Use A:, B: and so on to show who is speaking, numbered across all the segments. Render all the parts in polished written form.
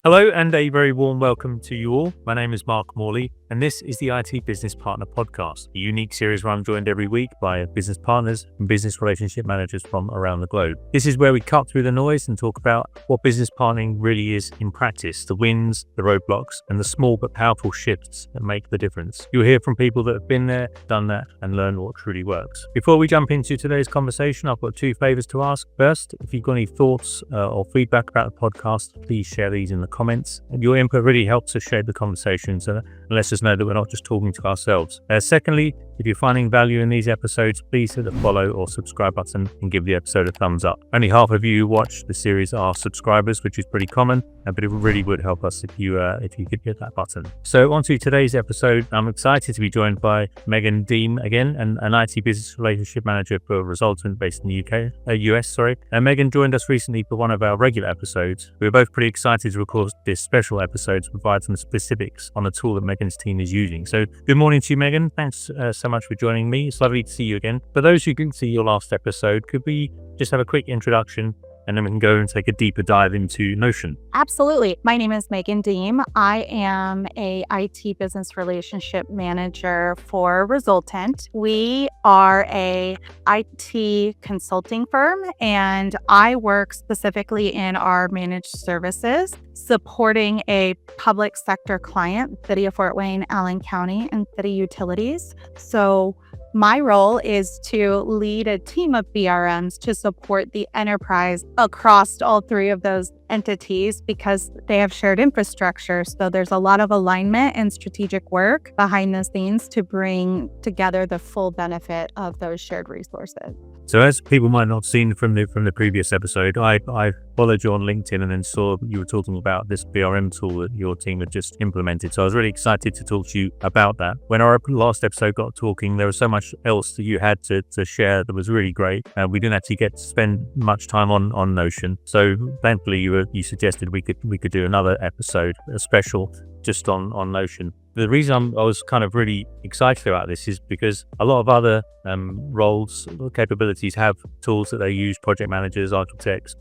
A: Hello and a very warm welcome to you all. My name is Mark Morley and this is the IT Business Partner Podcast, a unique series where I'm joined every week by business partners and business relationship managers from around the globe. This is where we cut through the noise and talk about what business partnering really is in practice, the wins, the roadblocks, and the small but powerful shifts that make the difference. You'll hear from people that have been there, done that, and learn what truly works. Before we jump into today's conversation, I've got two favors to ask. First, if you've got any thoughts or feedback about the podcast, please share these in the comments. And your input really helps us shape the conversations and lets us know that we're not just talking to ourselves. Secondly, if you're finding value in these episodes, please hit the follow or subscribe button and give the episode a thumbs up. Only half of you who watch the series are subscribers, which is pretty common, but it really would help us if you could hit that button. So on to today's episode. I'm excited to be joined by Megan Deem again, an IT business relationship manager for Resultant based in the US. And Megan joined us recently for one of our regular episodes. We were both pretty excited to record this special episode to provide some specifics on the tool that Megan's team is using. So good morning to you, Megan. Thanks so much for joining me. It's lovely to see you again. For those who didn't see your last episode, could we just have a quick introduction and then we can go and take a deeper dive into Notion?
B: Absolutely. My name is Megan Deem. I am a IT business relationship manager for Resultant. We are a IT consulting firm, and I work specifically in our managed services, supporting a public sector client, City of Fort Wayne, Allen County, and city utilities. So my role is to lead a team of BRMs to support the enterprise across all three of those entities because they have shared infrastructure. So there's a lot of alignment and strategic work behind the scenes to bring together the full benefit of those shared resources.
A: So as people might not have seen from the previous episode, I followed you on LinkedIn and then saw you were talking about this BRM tool that your team had just implemented. So I was really excited to talk to you about that. When our last episode got talking, there was so much else that you had to share that was really great. We didn't actually get to spend much time on Notion. So thankfully you suggested we could do another episode, a special just on Notion. The reason I was kind of really excited about this is because a lot of other roles, capabilities have tools that they use, project managers, architects,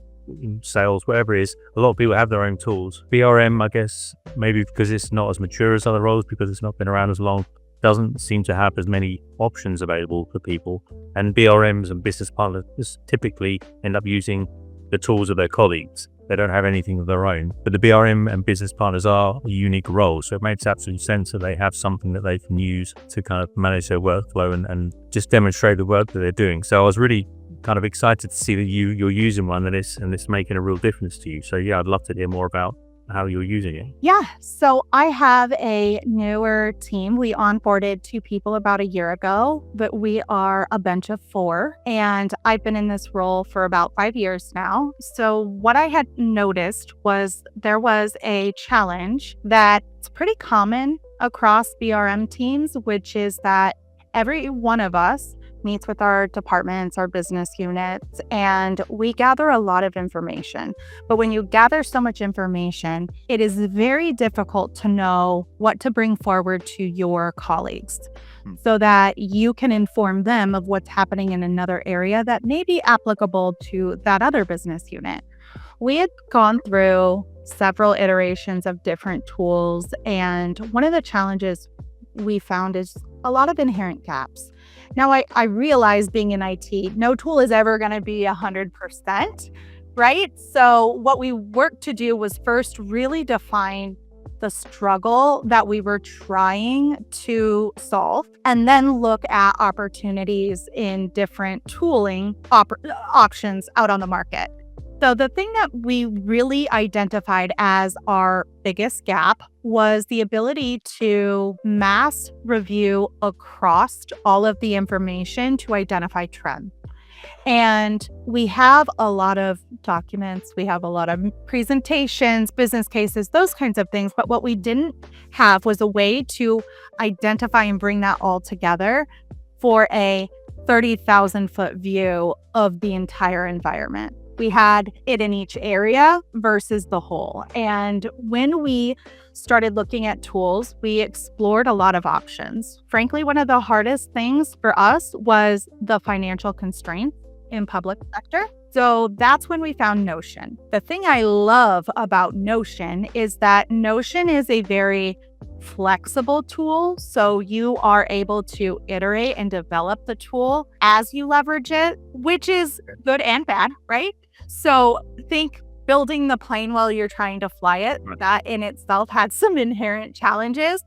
A: sales, whatever it is. A lot of people have their own tools. BRM, I guess, maybe because it's not as mature as other roles, because it's not been around as long, doesn't seem to have as many options available for people. And BRMs and business partners typically end up using the tools of their colleagues. They don't have anything of their own. But the BRM and business partners are a unique role. So it makes absolute sense that they have something that they can use to kind of manage their workflow and just demonstrate the work that they're doing. So I was really kind of excited to see that you're using one and it's making a real difference to you. So yeah, I'd love to hear more about how you're using it.
B: Yeah. So I have a newer team. We onboarded 2 people about a year ago, but we are a bench of 4. And I've been in this role for about 5 years now. So what I had noticed was there was a challenge that's pretty common across BRM teams, which is that every one of us meets with our departments, our business units, and we gather a lot of information. But when you gather so much information, it is very difficult to know what to bring forward to your colleagues so that you can inform them of what's happening in another area that may be applicable to that other business unit. We had gone through several iterations of different tools, and one of the challenges we found is a lot of inherent gaps. Now, I realize being in IT, no tool is ever going to be 100%, right? So what we worked to do was first really define the struggle that we were trying to solve, and then look at opportunities in different tooling options out on the market. So the thing that we really identified as our biggest gap was the ability to mass review across all of the information to identify trends. And we have a lot of documents, we have a lot of presentations, business cases, those kinds of things. But what we didn't have was a way to identify and bring that all together for a 30,000 foot view of the entire environment. We had it in each area versus the whole. And when we started looking at tools, we explored a lot of options. Frankly, one of the hardest things for us was the financial constraints in public sector. So that's when we found Notion. The thing I love about Notion is that Notion is a very flexible tool. So you are able to iterate and develop the tool as you leverage it, which is good and bad, right? So think building the plane while you're trying to fly it.
A: Right.
B: That in itself had some inherent challenges.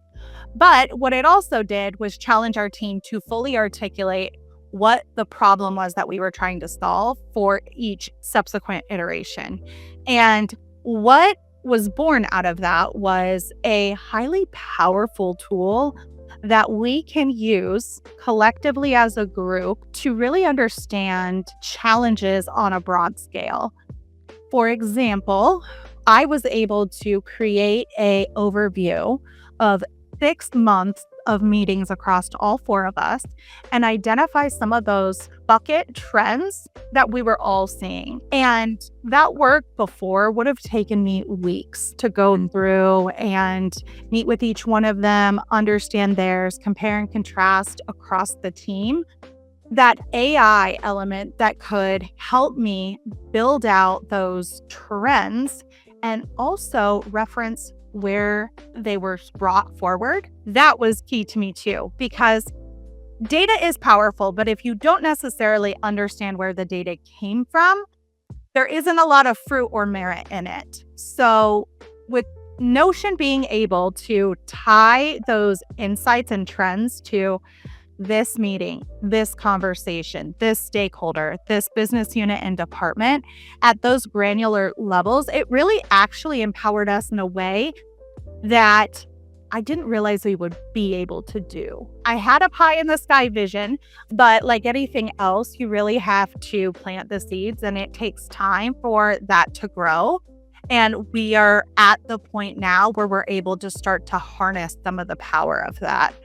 B: But what it also did was challenge our team to fully articulate what the problem was that we were trying to solve for each subsequent iteration. And what was born out of that was a highly powerful tool that we can use collectively as a group to really understand challenges on a broad scale. For example, I was able to create an overview of 6 months of meetings across all 4 of us and identify some of those bucket trends that we were all seeing. And that work before would have taken me weeks to go through and meet with each one of them, understand theirs, compare and contrast across the team. That AI element that could help me build out those trends and also reference where they were brought forward, that was key to me too, because data is powerful, but if you don't necessarily understand where the data came from, there isn't a lot of fruit or merit in it. So with Notion being able to tie those insights and trends to this meeting, this conversation, this stakeholder, this business unit and department at those granular levels, it really actually empowered us in a way that I didn't realize we would be able to do. I had a pie in the sky vision, but like anything else, you really have to plant the seeds and it takes time for that to grow. And we are at the point now where we're able to start to harness some of the power of that,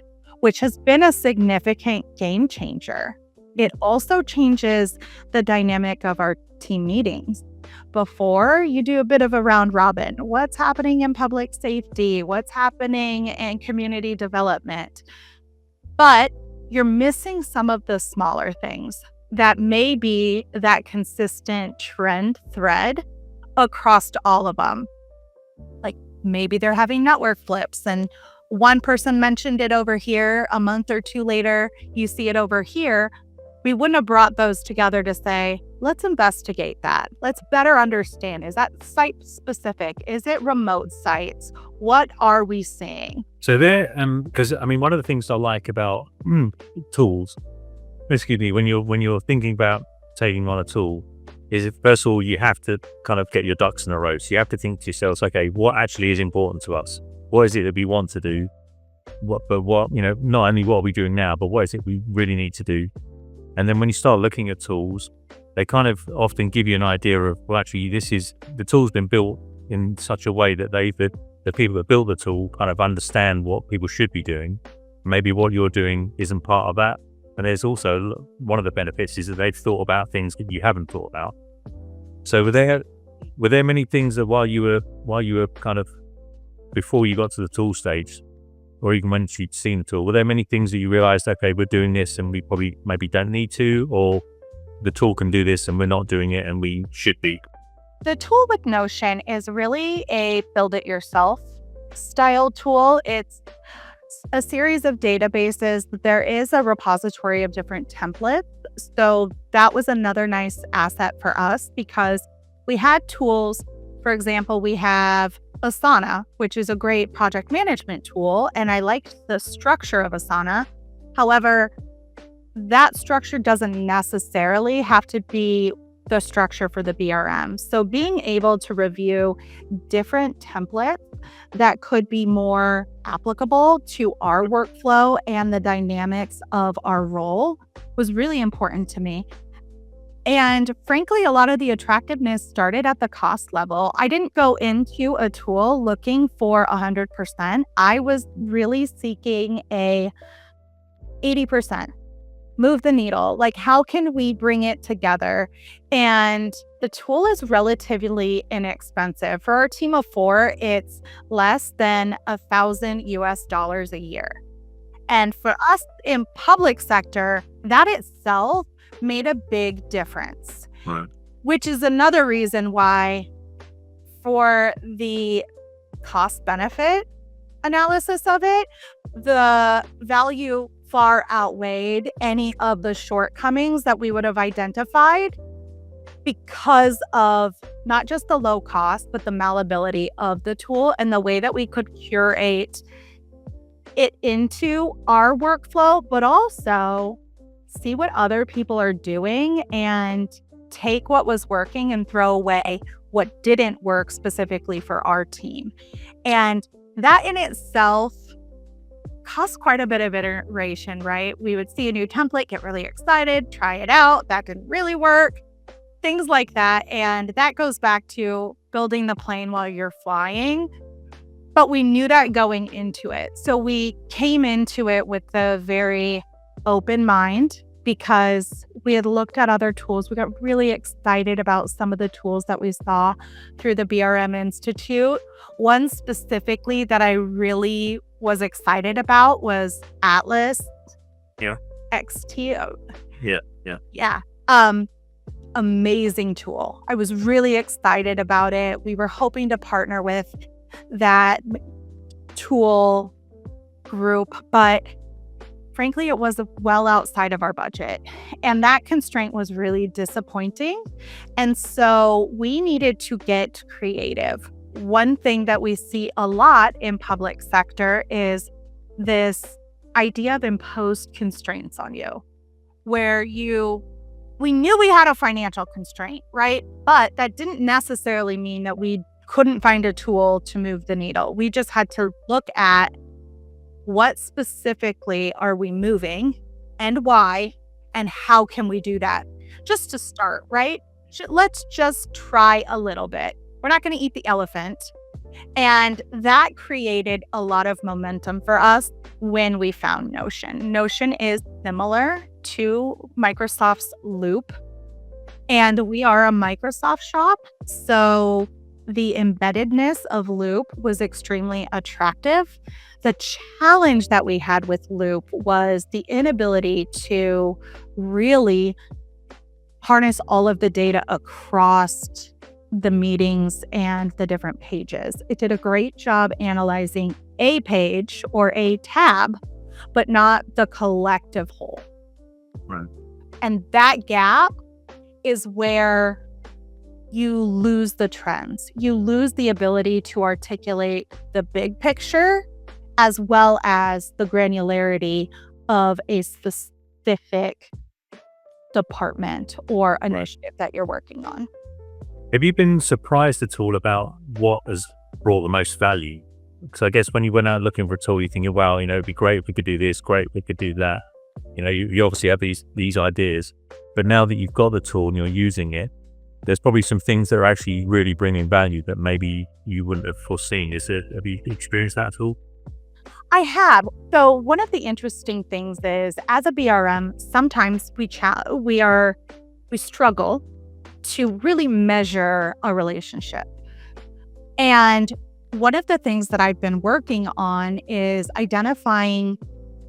B: which has been a significant game changer. It also changes the dynamic of our team meetings. Before, you do a bit of a round robin. What's happening in public safety? What's happening in community development? But you're missing some of the smaller things that may be that consistent trend thread across all of them. Like maybe they're having network flips and one person mentioned it over here, a month or 2 later, you see it over here. We wouldn't have brought those together to say, let's investigate that. Let's better understand. Is that site specific? Is it remote sites? What are we seeing?
A: So there, because I mean, one of the things I like about tools, excuse me, when you're thinking about taking on a tool, is if first of all you have to kind of get your ducks in a row. So you have to think to yourselves, okay, what actually is important to us? What is it that we want to do? What, not only what are we doing now, but what is it we really need to do? And then when you start looking at tools, they kind of often give you an idea of, well, actually, the tool's been built in such a way that the people that built the tool kind of understand what people should be doing. Maybe what you're doing isn't part of that. And there's also one of the benefits is that they've thought about things that you haven't thought about. So were there many things that while you were kind of before you got to the tool stage, or even when you'd seen the tool, were there many things that you realized, okay, we're doing this and we probably maybe don't need to, or the tool can do this and we're not doing it and we should be?
B: The tool with Notion is really a build it yourself style tool. It's a series of databases. There is a repository of different templates. So that was another nice asset for us because we had tools. For example, we have Asana, which is a great project management tool, and I liked the structure of Asana. However, that structure doesn't necessarily have to be the structure for the BRM. So being able to review different templates that could be more applicable to our workflow and the dynamics of our role was really important to me. And frankly, a lot of the attractiveness started at the cost level. I didn't go into a tool looking for 100%. I was really seeking a 80%. Move the needle. Like, how can we bring it together? And the tool is relatively inexpensive. For our team of 4, it's less than $1,000 a year. And for us in public sector, that itself made a big difference.
A: Right.
B: which is another reason why for the cost benefit analysis of it, the value far outweighed any of the shortcomings that we would have identified because of not just the low cost, but the malleability of the tool and the way that we could curate it into our workflow, but also see what other people are doing and take what was working and throw away what didn't work specifically for our team. And that in itself costs quite a bit of iteration, right? We would see a new template, get really excited, try it out. That didn't really work. Things like that. And that goes back to building the plane while you're flying. But we knew that going into it. So we came into it with a very open mind because we had looked at other tools. We got really excited about some of the tools that we saw through the BRM Institute. One specifically that I really was excited about was Atlas XT. Yeah. Amazing tool. I was really excited about it. We were hoping to partner with that tool group, but frankly, it was well outside of our budget. And that constraint was really disappointing. And so we needed to get creative. One thing that we see a lot in public sector is this idea of imposed constraints on you, where we knew we had a financial constraint, right? But that didn't necessarily mean that we couldn't find a tool to move the needle. We just had to look at what specifically are we moving and why, and how can we do that? Just to start, right? Let's just try a little bit. We're not going to eat the elephant. And that created a lot of momentum for us when we found Notion. Notion is similar to Microsoft's Loop, and we are a Microsoft shop. So the embeddedness of Loop was extremely attractive. The challenge that we had with Loop was the inability to really harness all of the data across the meetings and the different pages. It did a great job analyzing a page or a tab, but not the collective whole.
A: Right.
B: And that gap is where you lose the trends. You lose the ability to articulate the big picture as well as the granularity of a specific department or initiative that you're working on.
A: Have you been surprised at all about what has brought the most value? Because I guess when you went out looking for a tool, you're thinking, wow, it'd be great if we could do this, great if we could do that. You obviously have these ideas, but now that you've got the tool and you're using it, there's probably some things that are actually really bringing value that maybe you wouldn't have foreseen. Have you experienced that at all?
B: I have. So one of the interesting things is, as a BRM, sometimes we struggle to really measure a relationship. And one of the things that I've been working on is identifying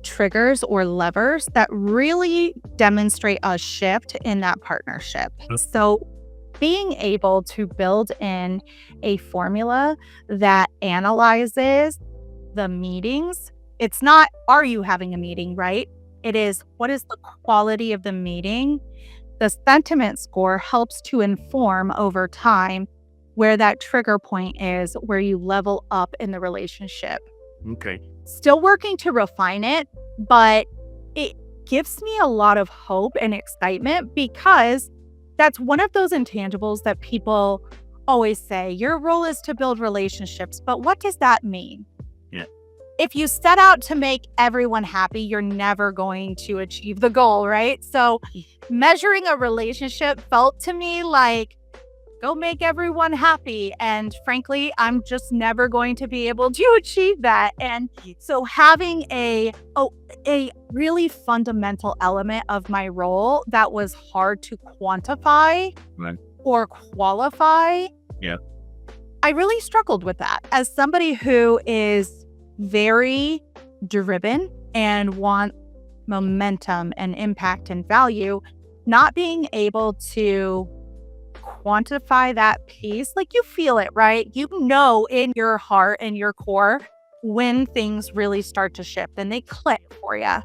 B: triggers or levers that really demonstrate a shift in that partnership. So being able to build in a formula that analyzes the meetings, it's not, are you having a meeting, right? It is, what is the quality of the meeting? The sentiment score helps to inform over time where that trigger point is, where you level up in the relationship.
A: Okay.
B: Still working to refine it, but it gives me a lot of hope and excitement because that's one of those intangibles that people always say, your role is to build relationships, but what does that mean?
A: Yeah.
B: If you set out to make everyone happy, you're never going to achieve the goal, right? So measuring a relationship felt to me like, go make everyone happy. And frankly, I'm just never going to be able to achieve that. And so having a really fundamental element of my role that was hard to quantify or qualify, I really struggled with that. As somebody who is very driven and want momentum and impact and value, not being able to quantify that piece, like you feel it, right? You know in your heart and your core when things really start to shift and they click for you.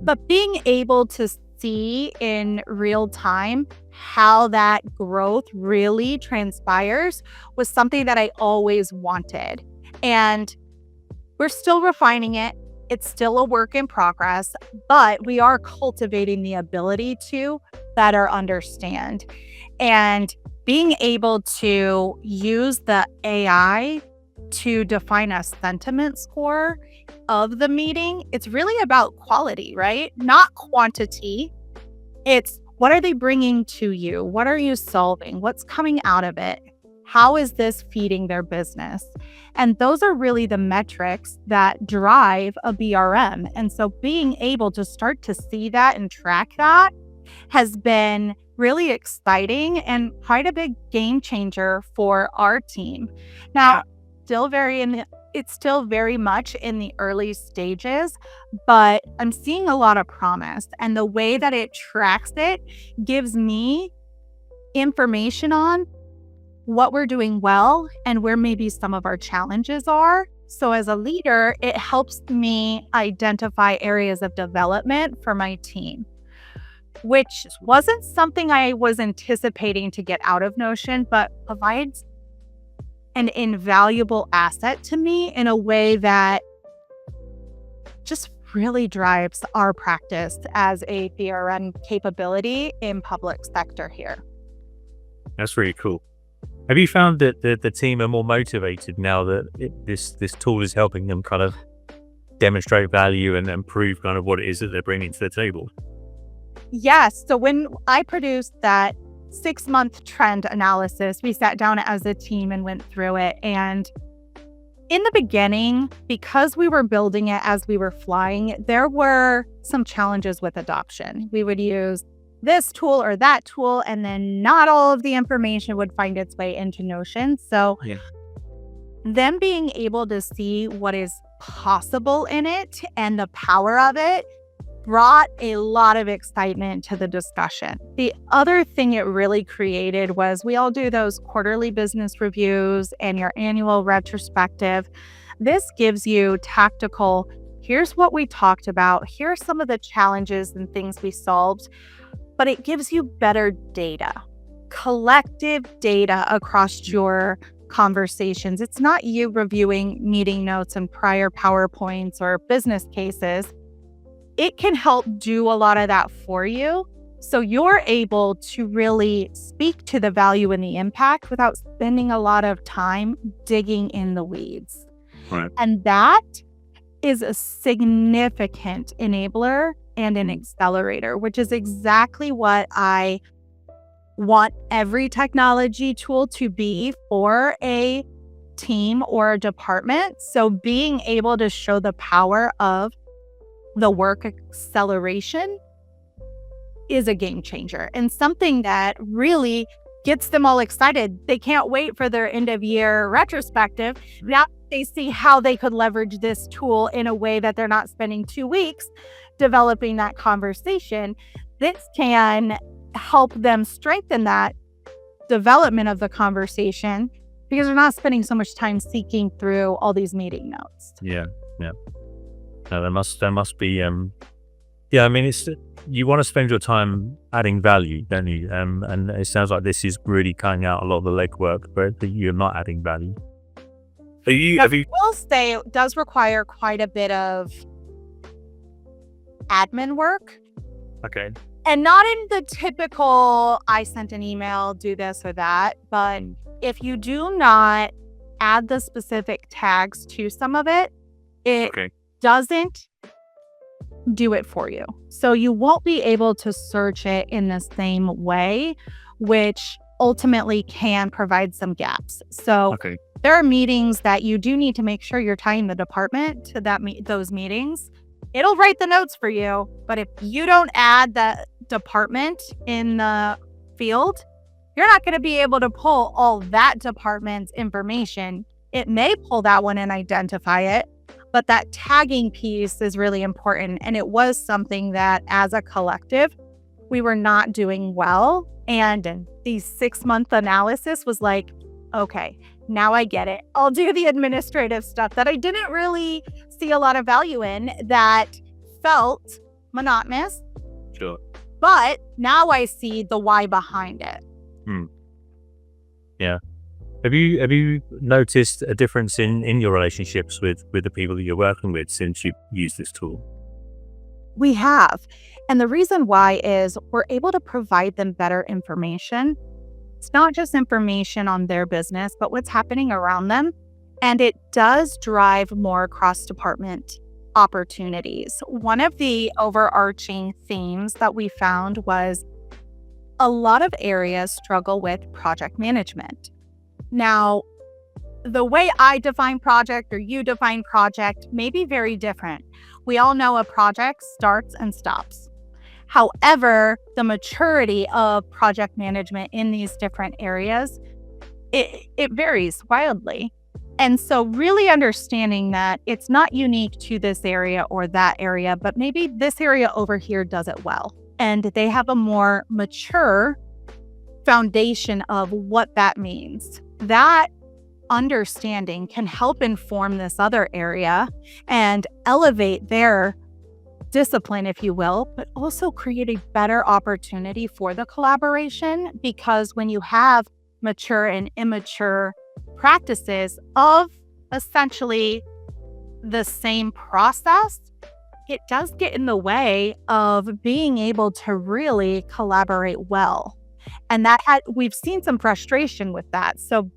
B: But being able to see in real time how that growth really transpires was something that I always wanted. And we're still refining it. It's still a work in progress, but we are cultivating the ability to better understand. And being able to use the AI to define a sentiment score of the meeting, it's really about quality, right? Not quantity. It's what are they bringing to you? What are you solving? What's coming out of it? How is this feeding their business? And those are really the metrics that drive a BRM. And so being able to start to see that and track that has been really exciting and quite a big game changer for our team. Now, it's still very much in the early stages, but I'm seeing a lot of promise. And the way that it tracks it gives me information on what we're doing well and where maybe some of our challenges are. So as a leader, it helps me identify areas of development for my team, which wasn't something I was anticipating to get out of Notion, but provides an invaluable asset to me in a way that just really drives our practice as a BRM capability in public sector here.
A: That's really cool. Have you found that the team are more motivated now that this tool is helping them kind of demonstrate value and prove kind of what it is that they're bringing to the table?
B: Yes. So when I produced that 6-month trend analysis, we sat down as a team and went through it. And in the beginning, because we were building it as we were flying, there were some challenges with adoption. We would use this tool or that tool, and then not all of the information would find its way into Notion. So them being able to see what is possible in it and the power of it brought a lot of excitement to the discussion. The other thing it really created was we all do those quarterly business reviews and your annual retrospective. This gives you tactical, here's what we talked about, here are some of the challenges and things we solved, but it gives you better data, collective data across your conversations. It's not you reviewing meeting notes and prior PowerPoints or business cases. It can help do a lot of that for you. So you're able to really speak to the value and the impact without spending a lot of time digging in the weeds.
A: Right.
B: And that is a significant enabler and an accelerator, which is exactly what I want every technology tool to be for a team or a department. So being able to show the power of the work acceleration is a game changer and something that really gets them all excited. They can't wait for their end of year retrospective. Now they see how they could leverage this tool in a way that they're not spending 2 weeks developing that conversation. This can help them strengthen that development of the conversation because they're not spending so much time seeking through all these meeting notes.
A: Yeah. No, there must be. I mean, it's you want to spend your time adding value, don't you? And it sounds like this is really cutting out a lot of the legwork, but you're not adding value. I
B: will say it does require quite a bit of admin work.
A: Okay.
B: And not in the typical, I sent an email, do this or that. But if you do not add the specific tags to some of it, it doesn't do it for you. So you won't be able to search it in the same way, which ultimately can provide some gaps. So there are meetings that you do need to make sure you're tying the department to those meetings. It'll write the notes for you, but if you don't add that department in the field, you're not going to be able to pull all that department's information. It may pull that one and identify it, but that tagging piece is really important. And it was something that as a collective, we were not doing well. And the 6-month analysis was like, okay, now I get it. I'll do the administrative stuff that I didn't really see a lot of value in, that felt monotonous.
A: Sure.
B: But now I see the why behind it.
A: Yeah. Have you noticed a difference in your relationships with the people that you're working with since you've used this tool?
B: We have. And the reason why is we're able to provide them better information. It's not just information on their business, but what's happening around them. And it does drive more cross-department opportunities. One of the overarching themes that we found was a lot of areas struggle with project management. Now, the way I define project or you define project may be very different. We all know a project starts and stops. However, the maturity of project management in these different areas, it varies wildly. And so really understanding that it's not unique to this area or that area, but maybe this area over here does it well. And they have a more mature foundation of what that means. That understanding can help inform this other area and elevate their discipline, if you will, but also create a better opportunity for the collaboration, because when you have mature and immature practices of essentially the same process, it does get in the way of being able to really collaborate well. And we've seen some frustration with that. So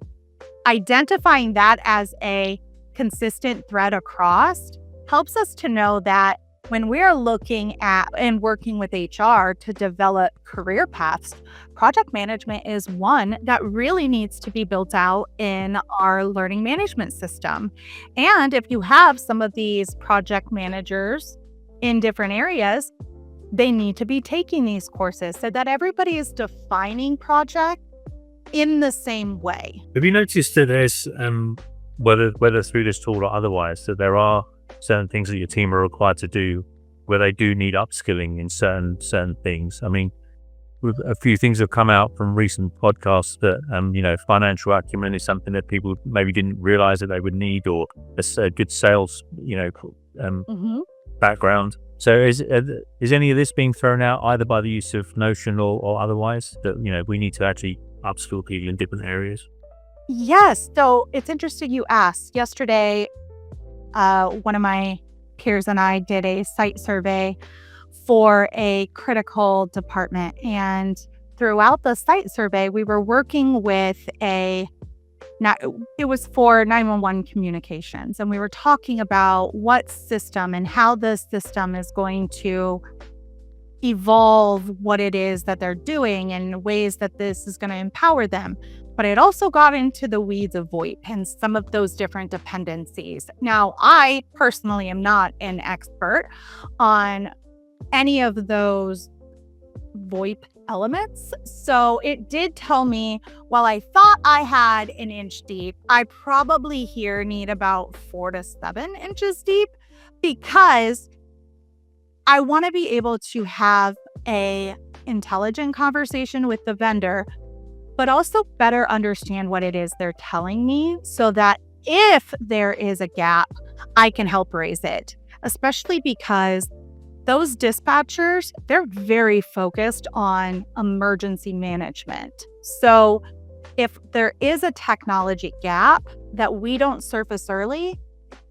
B: identifying that as a consistent thread across helps us to know that when we're looking at and working with HR to develop career paths, project management is one that really needs to be built out in our learning management system. And if you have some of these project managers in different areas, they need to be taking these courses so that everybody is defining project in the same way.
A: Have you noticed that there's, whether through this tool or otherwise, that there are certain things that your team are required to do where they do need upskilling in certain things? I mean, a few things have come out from recent podcasts that, financial acumen is something that people maybe didn't realize that they would need, or a good sales, background. So is any of this being thrown out either by the use of Notion or otherwise, that, we need to actually upskill people in different areas?
B: Yes. So it's interesting you asked. Yesterday, one of my peers and I did a site survey for a critical department. And throughout the site survey, we were working with it was for 911 communications. And we were talking about what system and how this system is going to evolve what it is that they're doing and ways that this is going to empower them. But it also got into the weeds of VoIP and some of those different dependencies. Now, I personally am not an expert on any of those VoIP elements. So it did tell me, while I thought I had an inch deep, I probably here need about 4 to 7 inches deep, because I want to be able to have a intelligent conversation with the vendor, but also better understand what it is they're telling me, so that if there is a gap, I can help raise it, especially because those dispatchers, they're very focused on emergency management. So if there is a technology gap that we don't surface early,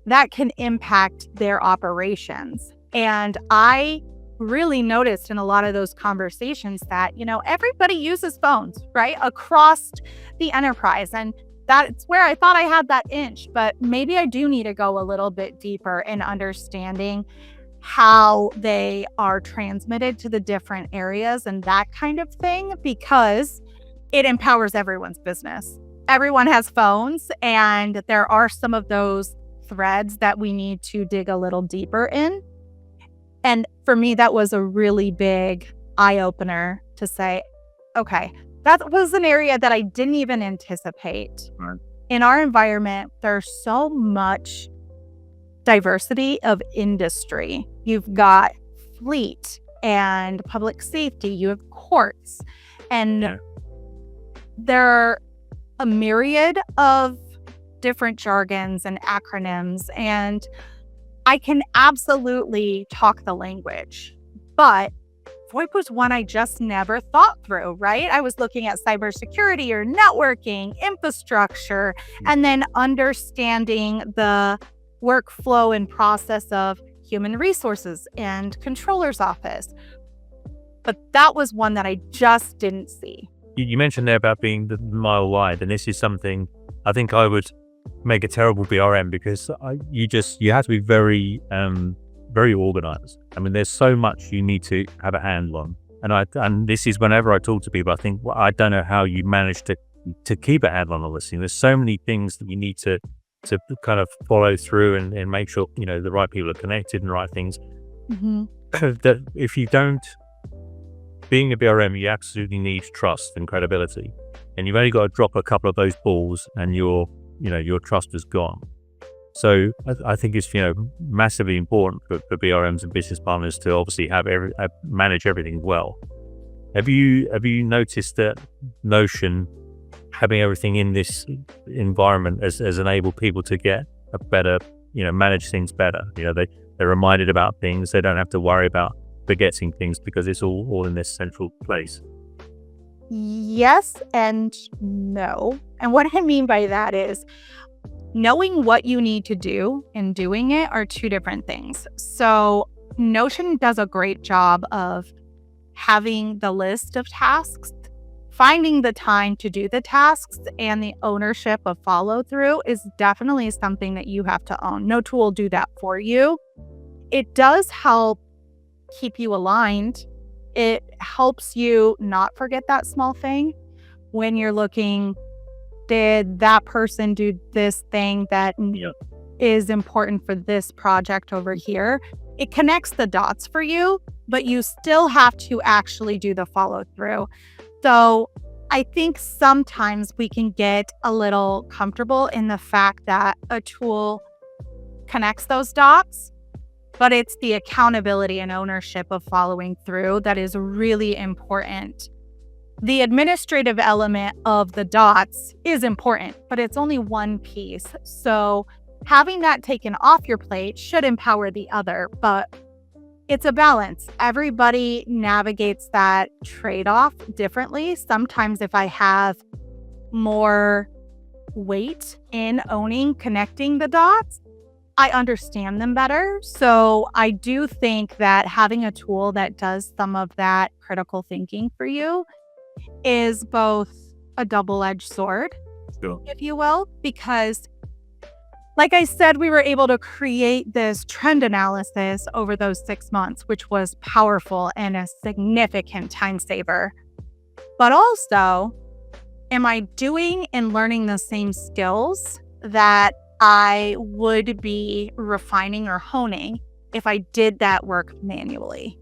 B: that can impact their operations. And I really noticed in a lot of those conversations that, everybody uses phones, right, across the enterprise. And that's where I thought I had that inch, but maybe I do need to go a little bit deeper in understanding how they are transmitted to the different areas and that kind of thing, because it empowers everyone's business. Everyone has phones, and there are some of those threads that we need to dig a little deeper in. And for me, that was a really big eye-opener to say, okay, that was an area that I didn't even anticipate.
A: Right.
B: In our environment, there's so much diversity of industry. You've got fleet and public safety, you have courts, and there are a myriad of different jargons and acronyms, and I can absolutely talk the language, but VoIP was one I just never thought through, right? I was looking at cybersecurity or networking, infrastructure, and then understanding the workflow and process of human resources and controller's office. But that was one that I just didn't see.
A: You mentioned there about being the mile wide, and this is something I think I would make a terrible BRM because you have to be very organized. I mean, there's so much you need to have a handle on, and this is whenever I talk to people, I think, well, I don't know how you manage to keep a handle on all this thing. There's so many things that you need to kind of follow through and make sure the right people are connected and the right things.
B: Mm-hmm.
A: That if you don't, being a BRM, you absolutely need trust and credibility, and you've only got to drop a couple of those balls, and your trust is gone. So I think it's massively important for BRMs and business partners to obviously manage everything well. Have you noticed that Notion having everything in this environment has enabled people to get a better, manage things better? They're reminded about things. They don't have to worry about forgetting things because it's all in this central place.
B: Yes and no. And what I mean by that is knowing what you need to do and doing it are two different things. So Notion does a great job of having the list of tasks. Finding the time to do the tasks and the ownership of follow through is definitely something that you have to own. No tool will do that for you. It does help keep you aligned. It helps you not forget that small thing when you're looking, did that person do this thing that is important for this project over here? It connects the dots for you, but you still have to actually do the follow through. So I think sometimes we can get a little comfortable in the fact that a tool connects those dots, but it's the accountability and ownership of following through that is really important. The administrative element of the dots is important, but it's only one piece. So having that taken off your plate should empower the other, but it's a balance. Everybody navigates that trade-off differently. Sometimes if I have more weight in connecting the dots, I understand them better. So I do think that having a tool that does some of that critical thinking for you is both a double-edged sword, if you will, because like I said, we were able to create this trend analysis over those 6 months, which was powerful and a significant time saver. But also, am I doing and learning the same skills that I would be refining or honing if I did that work manually?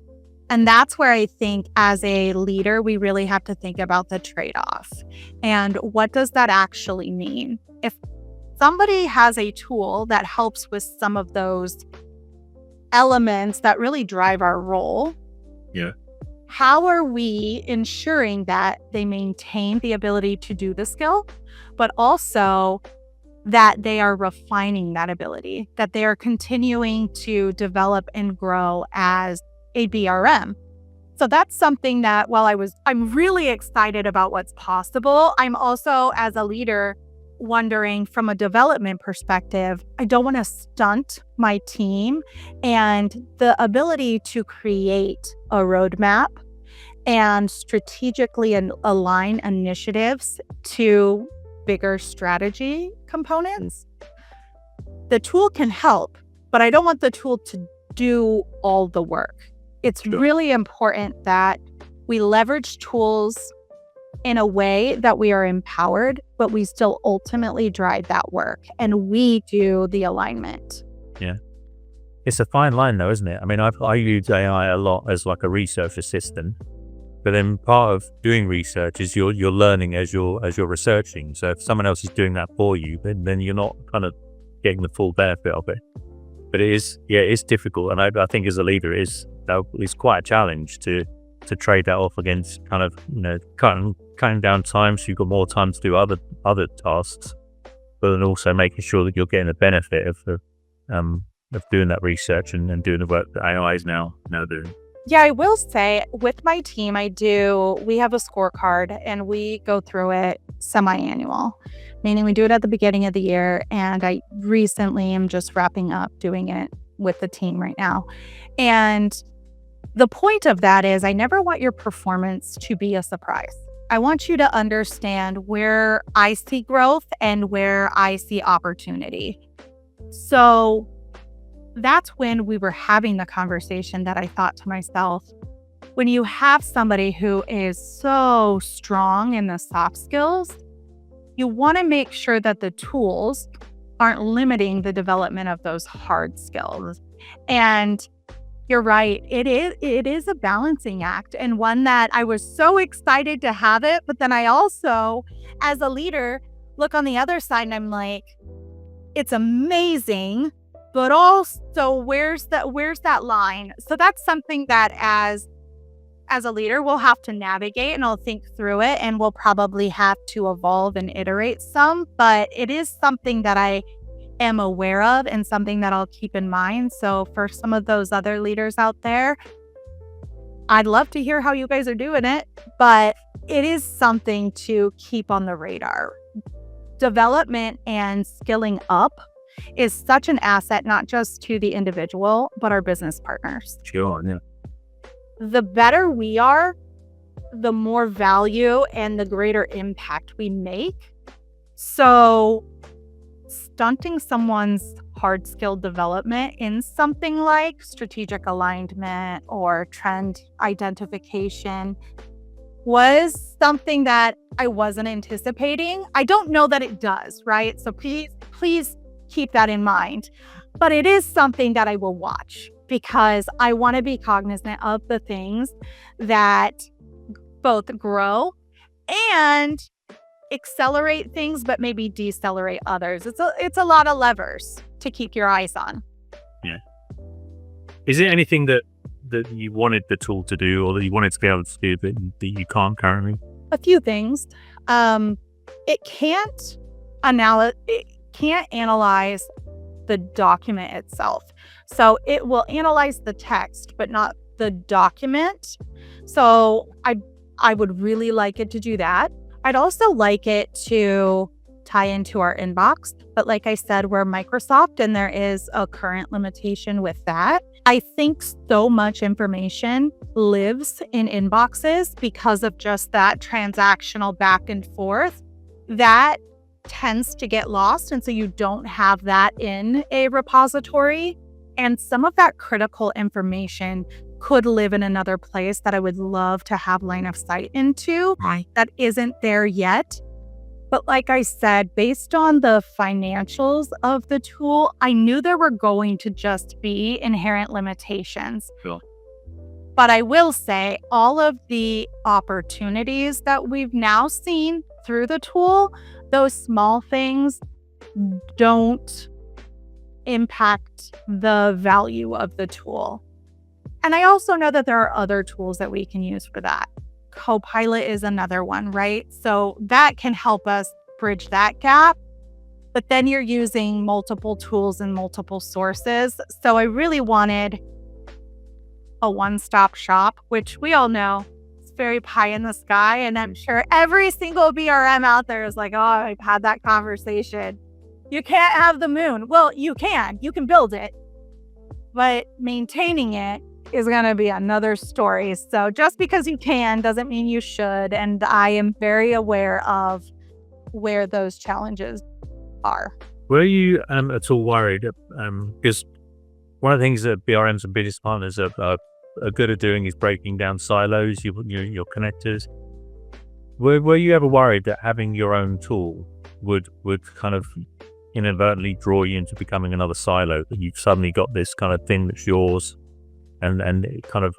B: And that's where I think as a leader, we really have to think about the trade-off. And what does that actually mean? If somebody has a tool that helps with some of those elements that really drive our role, how are we ensuring that they maintain the ability to do the skill, but also that they are refining that ability, that they are continuing to develop and grow as a BRM? So that's something that I'm really excited about what's possible. I'm also, as a leader, wondering from a development perspective, I don't want to stunt my team and the ability to create a roadmap and strategically align initiatives to bigger strategy components. The tool can help, but I don't want the tool to do all the work. It's really important that we leverage tools in a way that we are empowered, but we still ultimately drive that work and we do the alignment.
A: Yeah. It's a fine line though, isn't it? I mean, I use AI a lot as like a research assistant, but then part of doing research is you're learning as you're researching. So if someone else is doing that for you, then you're not kind of getting the full benefit of it. But it's difficult. And I think as a leader, it's quite a challenge to to trade that off against kind of, cutting down time so you've got more time to do other tasks, but then also making sure that you're getting the benefit of doing that research and doing the work that AI is now doing.
B: Yeah, I will say with my team, we have a scorecard and we go through it semi-annual, meaning we do it at the beginning of the year. And I recently am just wrapping up doing it with the team right now. And the point of that is I never want your performance to be a surprise. I want you to understand where I see growth and where I see opportunity. So that's when we were having the conversation that I thought to myself, when you have somebody who is so strong in the soft skills, you want to make sure that the tools aren't limiting the development of those hard skills. And you're right, it is a balancing act, and one that I was so excited to have it, but then I also, as a leader, look on the other side and I'm like, it's amazing, but also where's that line? So that's something that as a leader we'll have to navigate, and I'll think through it, and we'll probably have to evolve and iterate some, but it is something that I am aware of and something that I'll keep in mind. So for some of those other leaders out there, I'd love to hear how you guys are doing it, but it is something to keep on the radar. Development and skilling up is such an asset, not just to the individual, but our business partners.
A: Sure, yeah.
B: The better we are, the more value and the greater impact we make. So stunting someone's hard skill development in something like strategic alignment or trend identification was something that I wasn't anticipating. I don't know that it does, right? So please keep that in mind. But it is something that I will watch because I want to be cognizant of the things that both grow and accelerate things, but maybe decelerate others. It's a lot of levers to keep your eyes on.
A: Yeah. Is there anything that you wanted the tool to do, or that you wanted to be able to do that you can't currently?
B: A few things. It can't analyze the document itself. So it will analyze the text, but not the document. So I would really like it to do that. I'd also like it to tie into our inbox. But like I said, we're Microsoft and there is a current limitation with that. I think so much information lives in inboxes because of just that transactional back and forth. That tends to get lost. And so you don't have that in a repository. And some of that critical information could live in another place that I would love to have line of sight into.
A: Right.
B: That isn't there yet. But like I said, based on the financials of the tool, I knew there were going to just be inherent limitations.
A: Sure.
B: But I will say all of the opportunities that we've now seen through the tool, those small things don't impact the value of the tool. And I also know that there are other tools that we can use for that. Copilot is another one, right? So that can help us bridge that gap. But then you're using multiple tools and multiple sources. So I really wanted a one-stop shop, which we all know is very pie in the sky. And I'm sure every single BRM out there is like, oh, I've had that conversation. You can't have the moon. Well, you can build it, but maintaining it is going to be another story. So just because you can doesn't mean you should. And I am very aware of where those challenges are.
A: Were you at all worried? Because one of the things that BRMs and business partners are good at doing is breaking down silos, your connectors. Were you ever worried that having your own tool would kind of inadvertently draw you into becoming another silo, that you've suddenly got this kind of thing that's yours? And it kind of,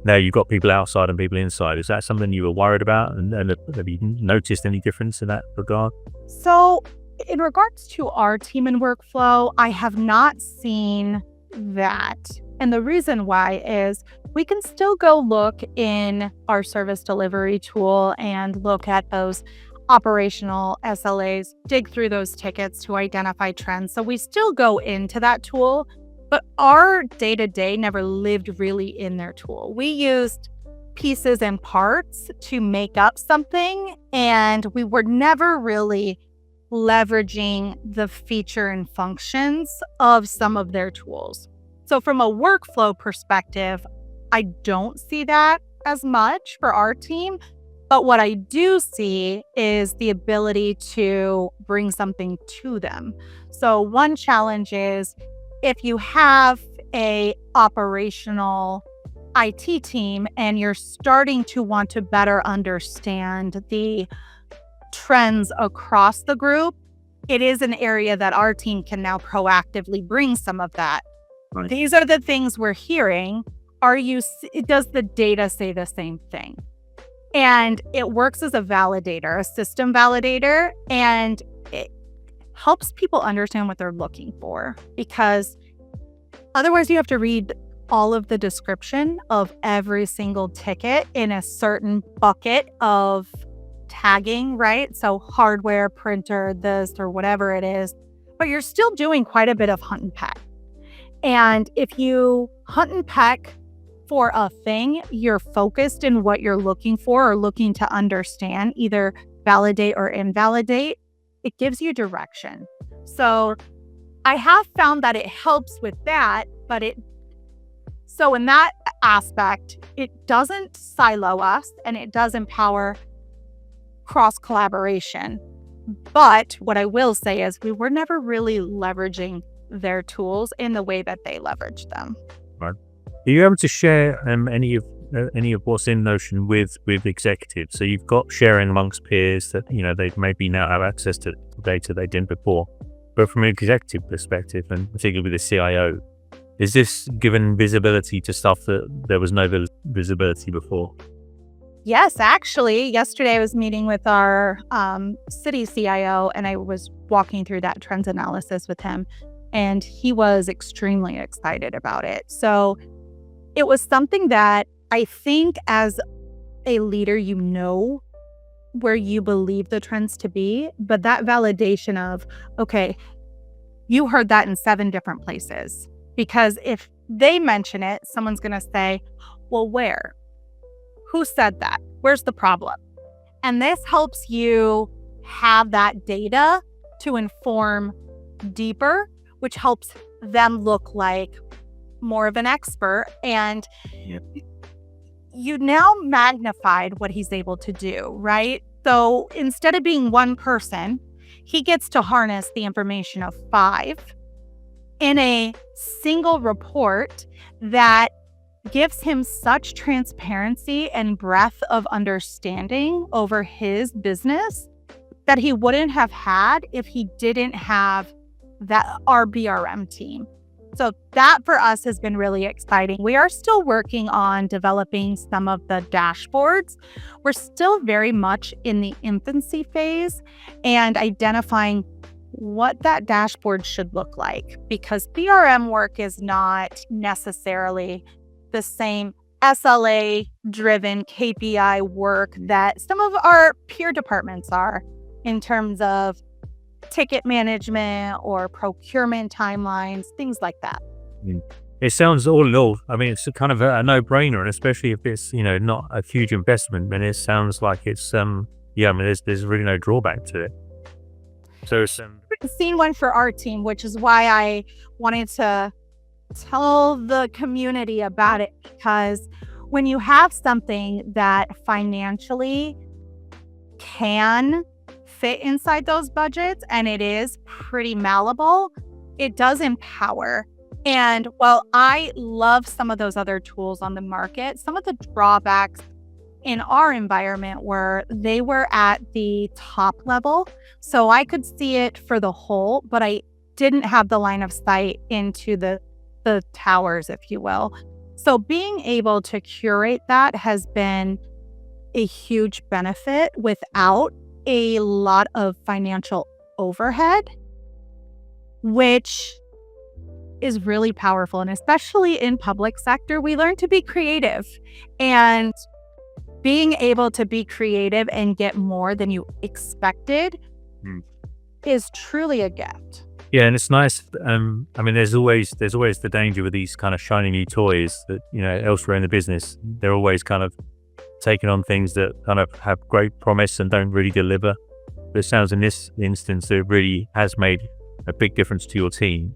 A: now you've got people outside and people inside. Is that something you were worried about? And have you noticed any difference in that regard?
B: So in regards to our team and workflow, I have not seen that. And the reason why is we can still go look in our service delivery tool and look at those operational SLAs, dig through those tickets to identify trends. So we still go into that tool, but our day-to-day never lived really in their tool. We used pieces and parts to make up something, and we were never really leveraging the feature and functions of some of their tools. So from a workflow perspective, I don't see that as much for our team. But what I do see is the ability to bring something to them. So one challenge is if you have a operational IT team and you're starting to want to better understand the trends across the group, it is an area that our team can now proactively bring some of that.
A: Right.
B: These are the things we're hearing. Does the data say the same thing? And it works as a validator, a system validator, and it helps people understand what they're looking for, because otherwise you have to read all of the description of every single ticket in a certain bucket of tagging, right? So hardware, printer, this or whatever it is, but you're still doing quite a bit of hunt and peck. And if you hunt and peck for a thing, you're focused in what you're looking for or looking to understand, either validate or invalidate, it gives you direction. So I have found that it helps with that, but so in that aspect, it doesn't silo us and it does empower cross collaboration. But what I will say is we were never really leveraging their tools in the way that they leverage them.
A: Right. Are you able to share any of what's in Notion with executives? So you've got sharing amongst peers that they maybe now have access to data they didn't before. But from an executive perspective, and particularly with the CIO, is this given visibility to stuff that there was no visibility before?
B: Yes, actually, yesterday I was meeting with our city CIO and I was walking through that trends analysis with him, and he was extremely excited about it. So it was something that I think as a leader, where you believe the trends to be, but that validation of, okay, you heard that in 7 different places. Because if they mention it, someone's going to say, well, where? Who said that? Where's the problem? And this helps you have that data to inform deeper, which helps them look like more of an expert. And you now magnified what he's able to do, right? So instead of being one person, he gets to harness the information of 5 in a single report that gives him such transparency and breadth of understanding over his business that he wouldn't have had if he didn't have our BRM team. So that for us has been really exciting. We are still working on developing some of the dashboards. We're still very much in the infancy phase and identifying what that dashboard should look like, because BRM work is not necessarily the same SLA-driven KPI work that some of our peer departments are in terms of ticket management or procurement timelines, things like that.
A: It sounds all in all, I mean, it's kind of a no-brainer, and especially if it's, not a huge investment, and it sounds like it's, there's really no drawback to it. So
B: I've seen one for our team, which is why I wanted to tell the community about it, because when you have something that financially can fit inside those budgets and it is pretty malleable, it does empower. And while I love some of those other tools on the market, some of the drawbacks in our environment were they were at the top level. So I could see it for the whole, but I didn't have the line of sight into the towers, if you will. So being able to curate that has been a huge benefit without a lot of financial overhead, which is really powerful. And especially in public sector, we learn to be creative, and being able to be creative and get more than you expected is truly a gift.
A: Yeah, and it's nice. I mean, there's always the danger with these kind of shiny new toys that, you know, elsewhere in the business, they're always kind of taking on things that kind of have great promise and don't really deliver. But it sounds in this instance that it really has made a big difference to your team,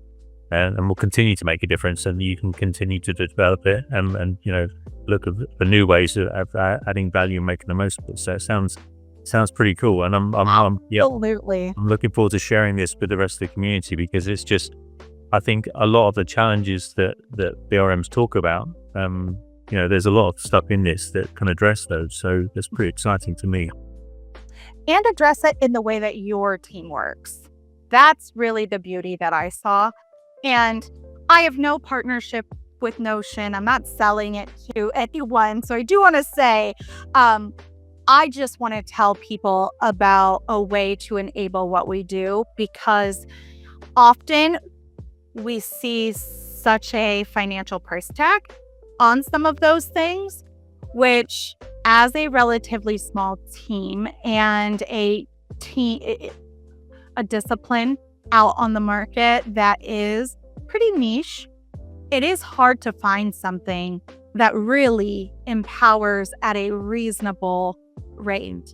A: and will continue to make a difference, and you can continue to develop it and you know, look for new ways of adding value and making the most of it. So it sounds pretty cool, and I'm
B: Absolutely.
A: I'm looking forward to sharing this with the rest of the community, because it's just, I think a lot of the challenges that BRMs talk about, you know, there's a lot of stuff in this that can address those. So that's pretty exciting to me.
B: And address it in the way that your team works. That's really the beauty that I saw. And I have no partnership with Notion. I'm not selling it to anyone. So I do want to say, I just want to tell people about a way to enable what we do, because often we see such a financial price tag on some of those things, which as a relatively small team and a discipline out on the market that is pretty niche, it is hard to find something that really empowers at a reasonable rate.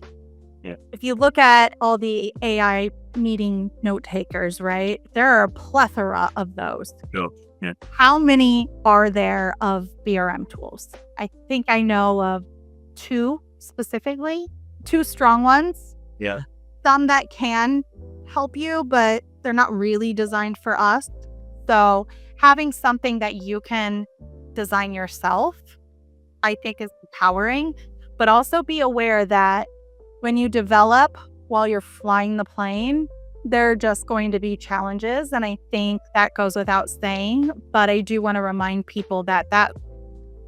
A: Yeah.
B: If you look at all the AI meeting note takers, right, there are a plethora of those.
A: Sure. Yeah.
B: How many are there of BRM tools? I think I know of 2 specifically, 2 strong ones.
A: Yeah.
B: Some that can help you, but they're not really designed for us. So having something that you can design yourself, I think is empowering, but also be aware that when you develop while you're flying the plane, there are just going to be challenges. And I think that goes without saying, but I do want to remind people that that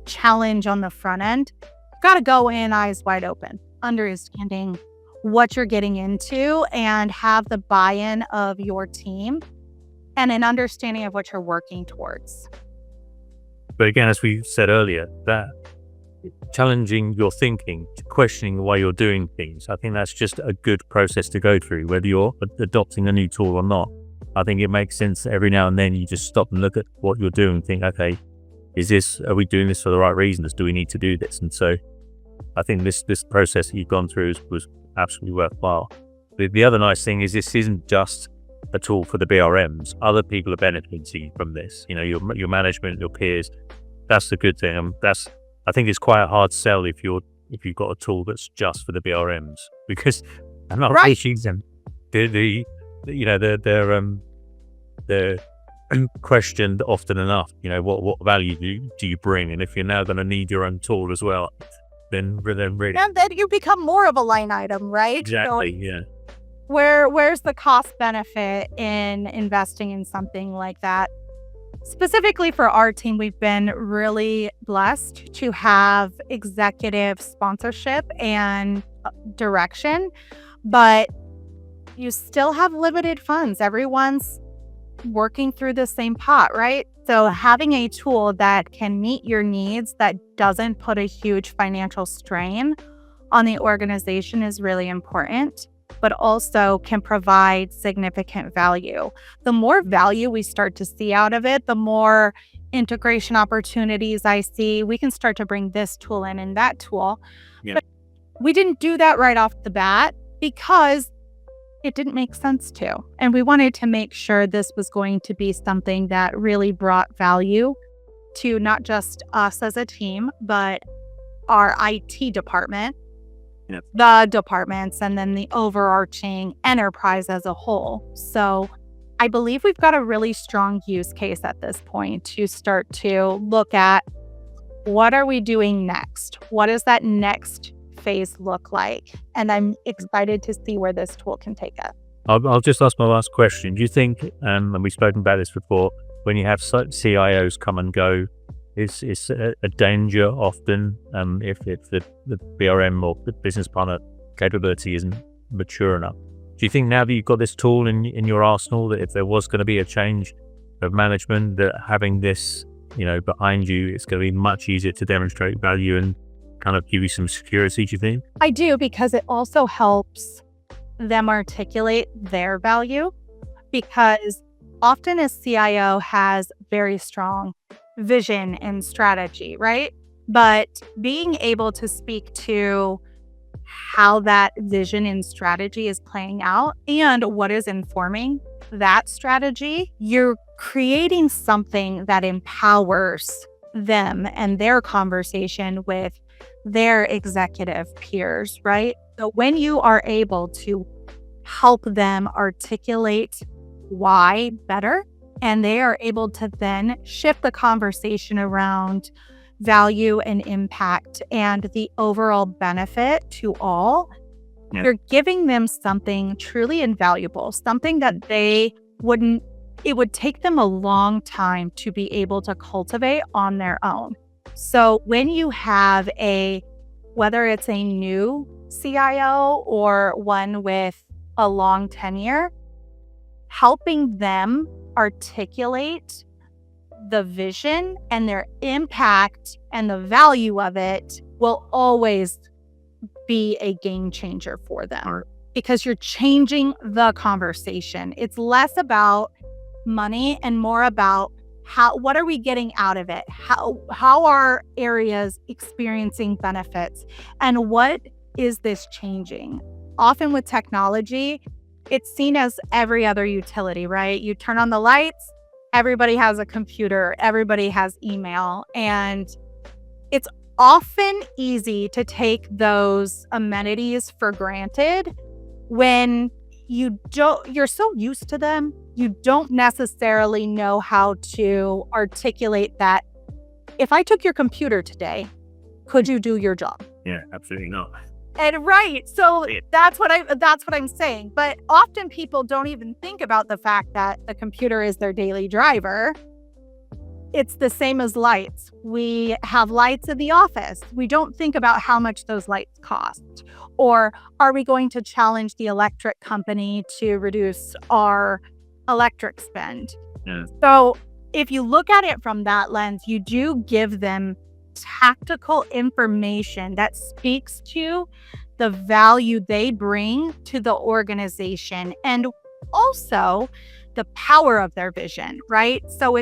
B: challenge on the front end, you've got to go in eyes wide open, understanding what you're getting into and have the buy-in of your team and an understanding of what you're working towards.
A: But again, as we said earlier, that challenging your thinking, questioning why you're doing things, I think that's just a good process to go through, whether you're adopting a new tool or not. I think it makes sense every now and then you just stop and look at what you're doing and think, okay, are we doing this for the right reasons? Do we need to do this? And so I think this process that you've gone through was absolutely worthwhile. The other nice thing is this isn't just a tool for the BRMs. Other people are benefiting from this. You know, your management, your peers. That's the good thing. I think it's quite a hard sell if you've got a tool that's just for the BRMs, because I'm not
B: Right.
A: teaching them. They're questioned often enough. You know, what value do you bring? And if you're now going to need your own tool as well, then really
B: And then you become more of a line item, right?
A: exactly,
B: So
A: yeah.
B: where's the cost benefit in investing in something like that? Specifically for our team, we've been really blessed to have executive sponsorship and direction, but you still have limited funds. Everyone's working through the same pot, right? So having a tool that can meet your needs, that doesn't put a huge financial strain on the organization is really important, but also can provide significant value. The more value we start to see out of it, the more integration opportunities I see. We can start to bring this tool in and that tool.
A: Yeah.
B: But we didn't do that right off the bat because it didn't make sense to. And we wanted to make sure this was going to be something that really brought value to not just us as a team, but our IT department,
A: Yep.
B: the departments, and then the overarching enterprise as a whole. So I believe we've got a really strong use case at this point to start to look at what are we doing next? What does that next phase look like? And I'm excited to see where this tool can take us.
A: I'll just ask my last question. Do you think, and we've spoken about this before, when you have CIOs come and go, it's a danger often if the BRM or the business partner capability isn't mature enough? Do you think now that you've got this tool in your arsenal, that if there was going to be a change of management that having this, behind you, it's going to be much easier to demonstrate value and kind of give you some security, do you think?
B: I do, because it also helps them articulate their value, because often a CIO has very strong vision and strategy, right? But being able to speak to how that vision and strategy is playing out and what is informing that strategy, you're creating something that empowers them and their conversation with their executive peers, right? So when you are able to help them articulate why better, and they are able to then shift the conversation around value and impact and the overall benefit to all, you're giving them something truly invaluable, something that it would take them a long time to be able to cultivate on their own. So when you have whether it's a new CIO or one with a long tenure, helping them articulate the vision and their impact and the value of it will always be a game changer for them, because you're changing the conversation. It's less about money and more about what are we getting out of it? How are areas experiencing benefits, and what is this changing? Often with technology, it's seen as every other utility, right? You turn on the lights, everybody has a computer, everybody has email, and it's often easy to take those amenities for granted when you're so used to them, you don't necessarily know how to articulate that. If I took your computer today, could you do your job?
A: Yeah, absolutely not.
B: And right. So that's what I'm saying. But often people don't even think about the fact that the computer is their daily driver. It's the same as lights. We have lights in the office. We don't think about how much those lights cost. Or are we going to challenge the electric company to reduce our electric spend?
A: Yeah.
B: So if you look at it from that lens, you do give them tactical information that speaks to the value they bring to the organization and also the power of their vision, right? So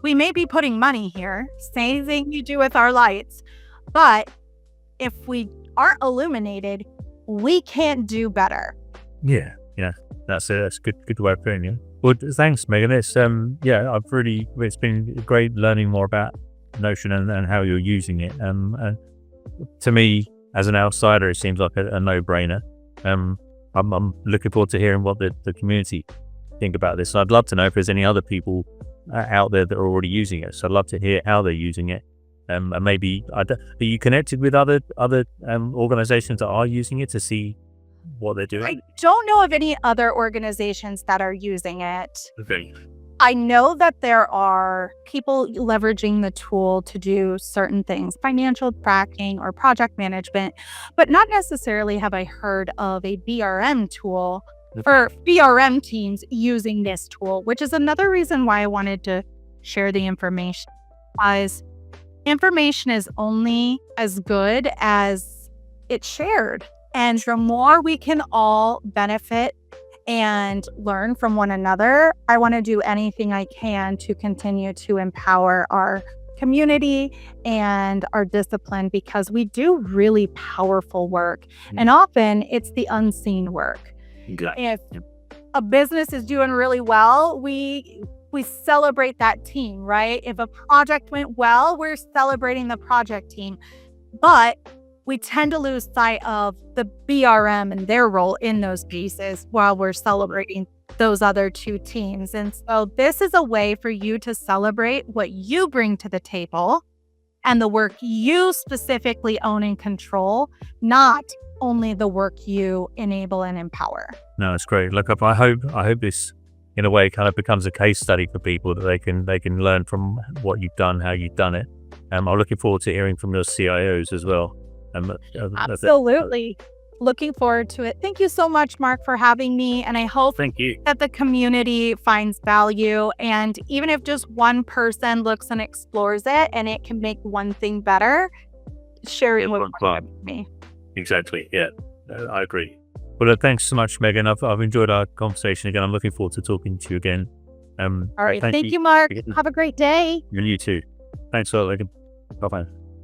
B: we may be putting money here, same thing you do with our lights, but if we aren't illuminated, we can't do better.
A: Yeah, that's a good way of putting it. Well, thanks, Megan. It's it's been great learning more about Notion and how you're using it. To me, as an outsider, it seems like a no-brainer. I'm looking forward to hearing what the community think about this. I'd love to know if there's any other people out there that are already using it. So I'd love to hear how they're using it. And maybe are you connected with other organizations that are using it to see what they're doing?
B: I don't know of any other organizations that are using it.
A: Okay.
B: I know that there are people leveraging the tool to do certain things, financial tracking or project management, but not necessarily have I heard of a BRM tool or BRM teams using this tool, which is another reason why I wanted to share the information. Because information is only as good as it's shared. And the more we can all benefit and learn from one another, I want to do anything I can to continue to empower our community and our discipline, because we do really powerful work. And often it's the unseen work.
A: Exactly.
B: If a business is doing really well, we celebrate that team, right? If a project went well, we're celebrating the project team. But we tend to lose sight of the BRM and their role in those pieces while we're celebrating those other two teams. And so this is a way for you to celebrate what you bring to the table and the work you specifically own and control, not only the work you enable and empower.
A: No, it's great. Look, I hope this in a way kind of becomes a case study for people that they can learn from what you've done, how you've done it. I'm looking forward to hearing from your CIOs as well.
B: Absolutely. looking forward to it. Thank you so much, Mark, for having me. And I hope
A: Thank you.
B: that the community finds value. And even if just one person looks and explores it and it can make one thing better, share it with me.
A: Exactly. Yeah, I agree. Well, thanks so much, Megan. I've enjoyed our conversation again. I'm looking forward to talking to you again.
B: All right. Thank you, Mark. Have a great day.
A: And you too. Thanks a lot, Megan. Bye-bye.